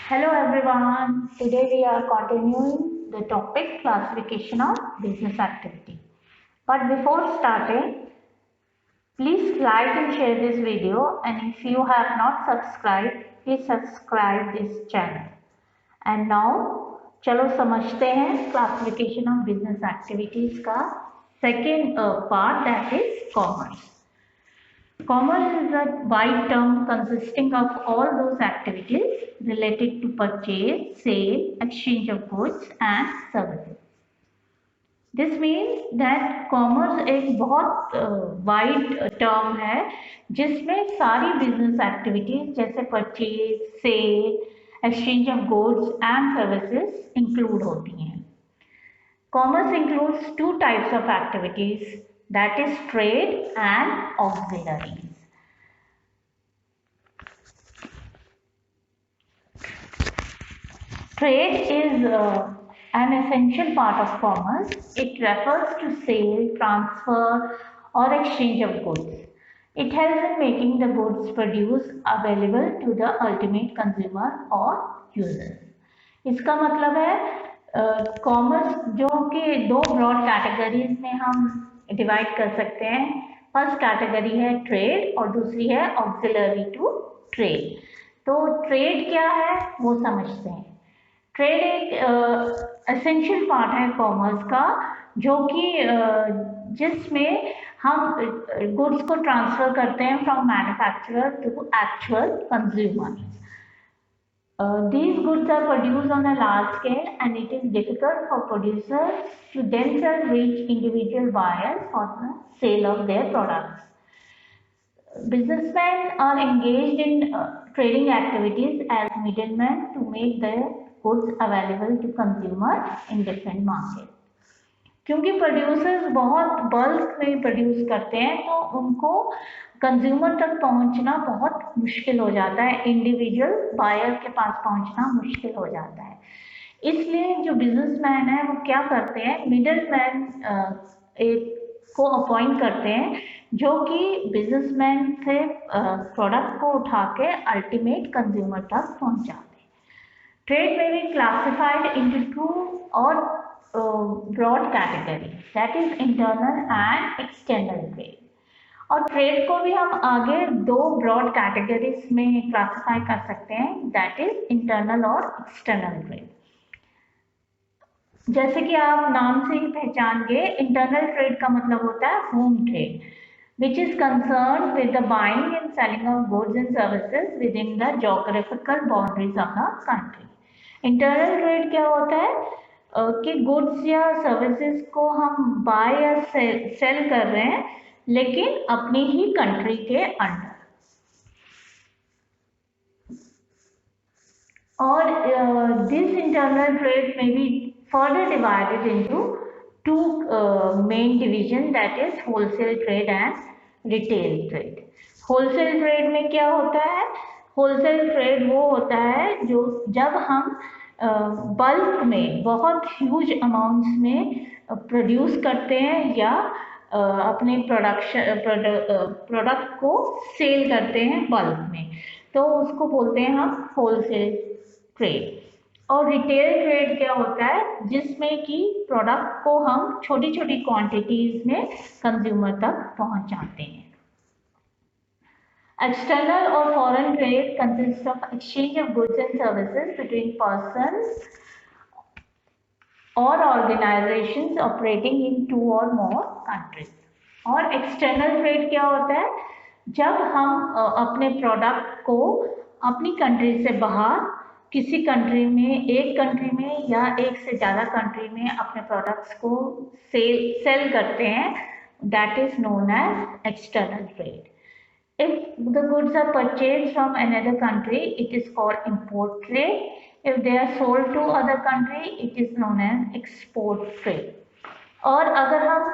Hello everyone. Today we are continuing the topic classification of business activity. But before starting, please like and share this video, and if you have not subscribed, please subscribe this channel. And now चलो समझते हैं classification of business activities का second part, that is commerce. Commerce is a wide term consisting of all those activities related to purchase, sale, exchange of goods and services. This means that commerce एक बहुत wide term है जिसमें सारी business activities जैसे purchase, sale, exchange of goods and services include होती हैं. Commerce includes two types of activities, that is trade and auxiliaries. Trade is an essential part of commerce. It refers to sale, transfer or exchange of goods. It helps in making the goods produced available to the ultimate consumer or users. इसका मतलब है commerce जो कि दो broad categories में हम divide कर सकते हैं. फर्स्ट कैटेगरी है ट्रेड और दूसरी है ऑक्सिलरी टू ट्रेड. तो ट्रेड क्या है वो समझते हैं. ट्रेड एक एसेंशियल पार्ट है कॉमर्स का जो कि जिसमें हम गुड्स को ट्रांसफर करते हैं from manufacturer to actual consumer. These goods are produced on a large scale and it is difficult for producers to themselves reach individual buyers for the sale of their products. Businessmen are engaged in trading activities as middlemen to make their goods available to consumer in different markets. क्योंकि producers बहुत bulk में produce करते हैं तो उनको consumer तक पहुंचना बहुत मुश्किल हो जाता है. इंडिविजुअल बायर के पास पहुंचना मुश्किल हो जाता है. इसलिए जो बिजनेसमैन है वो क्या करते हैं, मिडल मैन को अपॉइंट करते हैं जो कि बिजनेसमैन से प्रोडक्ट को उठा के अल्टीमेट कंज्यूमर तक पहुंचाते हैं. ट्रेड में बी क्लासिफाइड इनटू टू और broad category, that is internal and external trade. और ट्रेड को भी हम आगे दो ब्रॉड कैटेगरीज में क्लासिफाई कर सकते हैं, दैट इज इंटरनल और एक्सटर्नल ट्रेड. जैसे कि आप नाम से ही पहचान गए, इंटरनल ट्रेड का मतलब होता है home trade, which is concerned with the buying and selling of goods and services within the geographical boundaries of the country. Internal trade क्या होता है कि गुड्स या सर्विसेज को हम बाय या सेल कर रहे हैं लेकिन अपनी ही कंट्री के अंडर. और दिस इंटरनल ट्रेड में be further divided into two main division, that is wholesale trade and retail trade. Wholesale trade में क्या होता है, होलसेल ट्रेड वो होता है जो जब हम बल्क में बहुत ह्यूज अमाउंट्स में प्रोड्यूस करते हैं या अपने प्रोडक्ट को सेल करते हैं बल्क में, तो उसको बोलते हैं हम होलसेल ट्रेड. और रिटेल ट्रेड क्या होता है जिसमें कि प्रोडक्ट को हम छोटी छोटी क्वांटिटीज में कंज्यूमर तक पहुंचाते हैं. External or foreign trade consists of exchange of goods and services between persons or organizations operating in two or more countries. और external trade क्या होता है, जब हम अपने प्रोडक्ट को अपनी कंट्री से बाहर किसी कंट्री में, एक कंट्री में या एक से ज़्यादा कंट्री में अपने प्रोडक्ट्स को सेल करते हैं, that is known as external trade. If the goods are purchased from another country, it is called import trade. If they are sold to other country, it is known as export trade. और अगर हम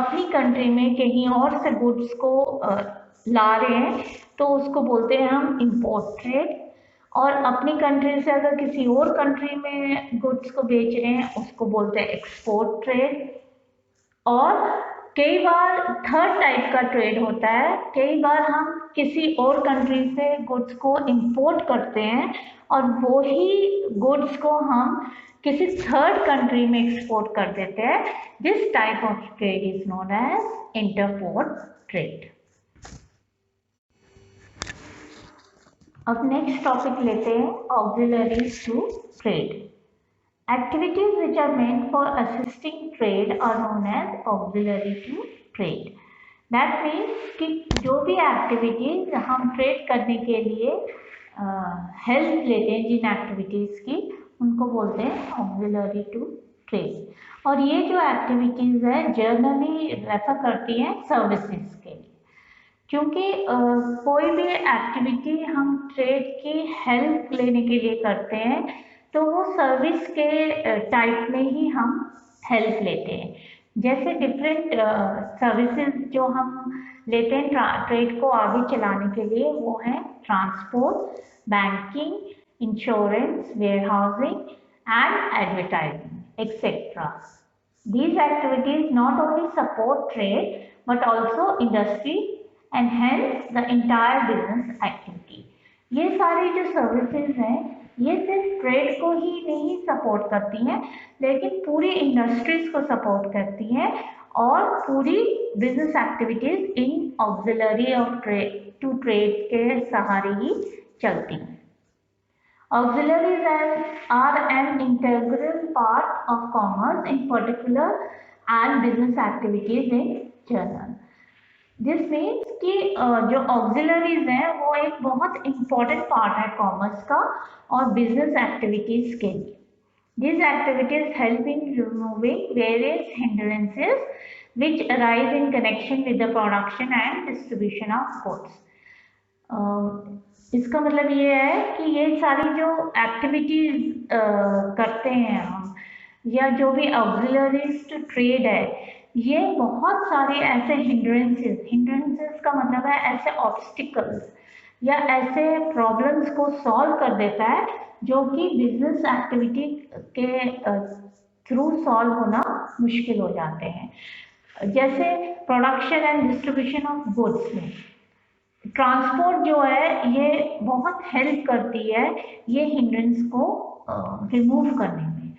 अपनी country में कहीं और से goods को ला रहे हैं तो उसको बोलते हैं हम import trade. और अपनी कंट्री से अगर किसी और कंट्री में गुड्स को बेच रहे हैं उसको बोलते हैं एक्सपोर्ट ट्रेड. और कई बार थर्ड टाइप का ट्रेड होता है, कई बार हम किसी और कंट्री से गुड्स को इंपोर्ट करते हैं और वही गुड्स को हम किसी थर्ड कंट्री में एक्सपोर्ट कर देते हैं. This type of trade is known as interport trade. अब नेक्स्ट टॉपिक लेते हैं, auxiliaries to trade. Activities which are meant for assisting trade are known as auxiliary to trade. That means कि जो भी एक्टिविटीज हम ट्रेड करने के लिए हेल्प लेते हैं, जिन एक्टिविटीज की, उनको बोलते हैं ऑक्सिलरी टू ट्रेड. और ये जो एक्टिविटीज है जनरली रेफर करती हैं सर्विसेज के लिए, क्योंकि कोई भी एक्टिविटी हम ट्रेड की हेल्प लेने के लिए करते हैं तो वो सर्विस के टाइप में ही हम हेल्प लेते हैं. जैसे डिफरेंट सर्विसेज जो हम लेते हैं ट्रेड को आगे चलाने के लिए, वो है transport, banking, insurance, warehousing and advertising etcetera. These activities not only support trade but also industry and hence the entire business activity. ये सारी जो सर्विसेज हैं ये सिर्फ ट्रेड को ही नहीं सपोर्ट करती हैं, लेकिन पूरी इंडस्ट्रीज को सपोर्ट करती हैं और पूरी business activities in auxiliary of trade to trade के सहारे ही चलती हैं. Auxiliaries are an integral part of commerce, in particular, and business activities in general. This means कि जो ऑक्सिलरीज हैं वो एक बहुत इम्पॉर्टेंट पार्ट है कॉमर्स का और बिजनेस एक्टिविटीज के लिए. These activities help in removing various hindrances which arise in connection with the production and distribution of goods. इसका मतलब ये है कि ये सारी जो एक्टिविटीज करते हैं हम, या जो भी ऑक्सिलरीज टू ट्रेड है, ये बहुत सारे ऐसे हिंड्रेंसेस का मतलब है ऐसे ऑब्स्टिकल्स या ऐसे प्रॉब्लम्स को सॉल्व कर देता है जो कि बिजनेस एक्टिविटी के थ्रू सॉल्व होना मुश्किल हो जाते हैं. जैसे production and distribution of goods में ट्रांसपोर्ट जो है ये बहुत हेल्प करती है ये हिंड्रेंस को रिमूव करने में,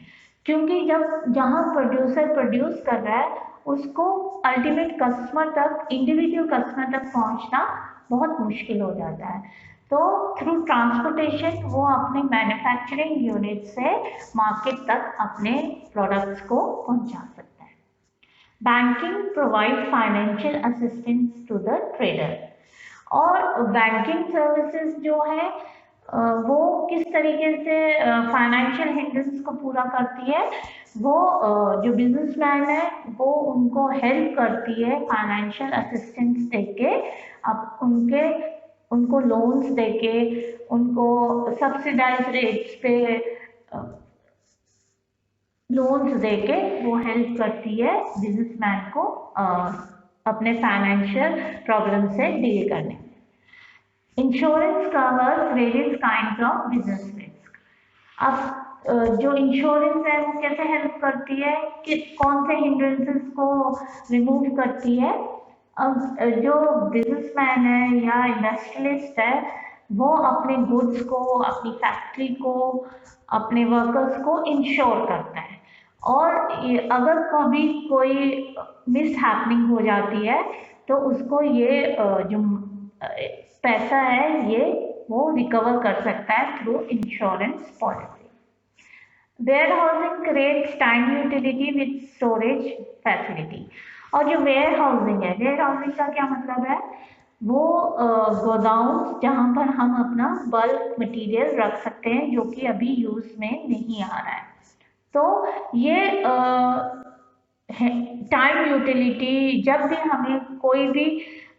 क्योंकि जब जहाँ प्रोड्यूसर प्रोड्यूस कर रहा है उसको अल्टीमेट कस्टमर तक, इंडिविजुअल कस्टमर तक पहुँचना बहुत मुश्किल हो जाता है. तो थ्रू ट्रांसपोर्टेशन वो अपने मैन्युफैक्चरिंग यूनिट से मार्केट तक अपने प्रोडक्ट्स को पहुँचा सकता है. Banking provide financial assistance to the trader. और बैंकिंग सर्विसेज जो है वो किस तरीके से फाइनेंशियल हिंड्रेंस को पूरा करती है, वो जो बिजनेसमैन है वो उनको हेल्प करती है फाइनेंशियल असिस्टेंस देके, अब उनको लोन्स देके, उनको सब्सिडाइज रेट्स पे लोन्स देके वो हेल्प करती है बिजनेसमैन को अपने फाइनेंशियल प्रॉब्लम से डील करने. Insurance covers various kinds of business risk. अब जो इंश्योरेंस है वो कैसे हेल्प करती है, कि कौन से हिंड्रेंसेस को रिमूव करती है. अब जो बिजनेसमैन है या इंडस्ट्रियलिस्ट है वो अपने गुड्स को, अपनी फैक्ट्री को, अपने वर्कर्स को इंश्योर करता है, और अगर कभी कोई मिस हैपनिंग हो जाती है तो उसको ये जो पैसा है ये वो रिकवर कर सकता है through insurance policy. Warehousing creates time utility with storage facility. और जो वेयर हाउसिंग है, वेयर हाउसिंग का क्या मतलब है, वो गोदाउन जहाँ पर हम अपना बल्क मटेरियल रख सकते हैं जो कि अभी यूज में नहीं आ रहा है. तो ये टाइम यूटिलिटी, जब भी हमें कोई भी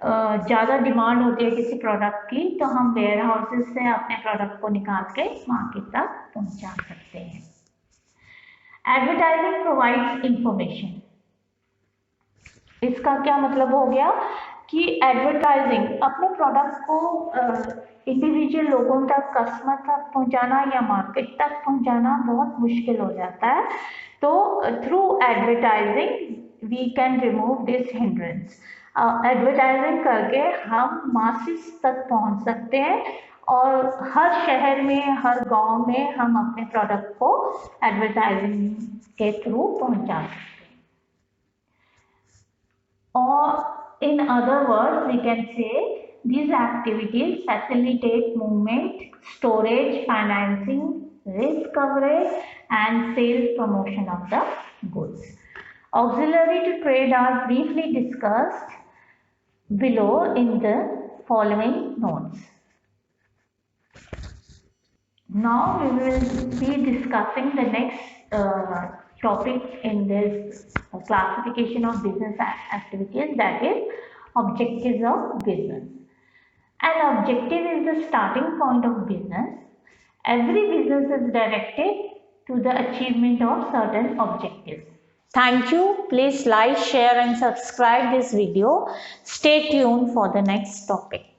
ज़्यादा डिमांड होती है किसी प्रोडक्ट की तो हम वेयर हाउसेस से अपने प्रोडक्ट को निकाल के मार्केट तक पहुंचा सकते हैं. Advertising provides information. इसका क्या मतलब हो गया कि एडवर्टाइजिंग अपने प्रोडक्ट को इंडिविजुअल लोगों तक, कस्टमर तक पहुंचाना या मार्केट तक पहुंचाना बहुत मुश्किल हो जाता है. तो through advertising we can remove this hindrance. Advertising करके हम मासिस तक पहुंच सकते हैं और हर शहर में, हर गांव में हम अपने प्रोडक्ट को एडवर्टाइजिंग के थ्रू पहुंचा सकते हैं. और in other words, we can say these activities facilitate movement, storage, financing, risk coverage, and sales promotion of the goods. Auxiliary to trade are briefly discussed below in the following notes. Now we will be discussing the next topic in this classification of business activities, that is objectives of business. An objective is the starting point of business. Every business is directed to the achievement of certain objectives. Thank you. Please like, share and subscribe this video. Stay tuned for the next topic.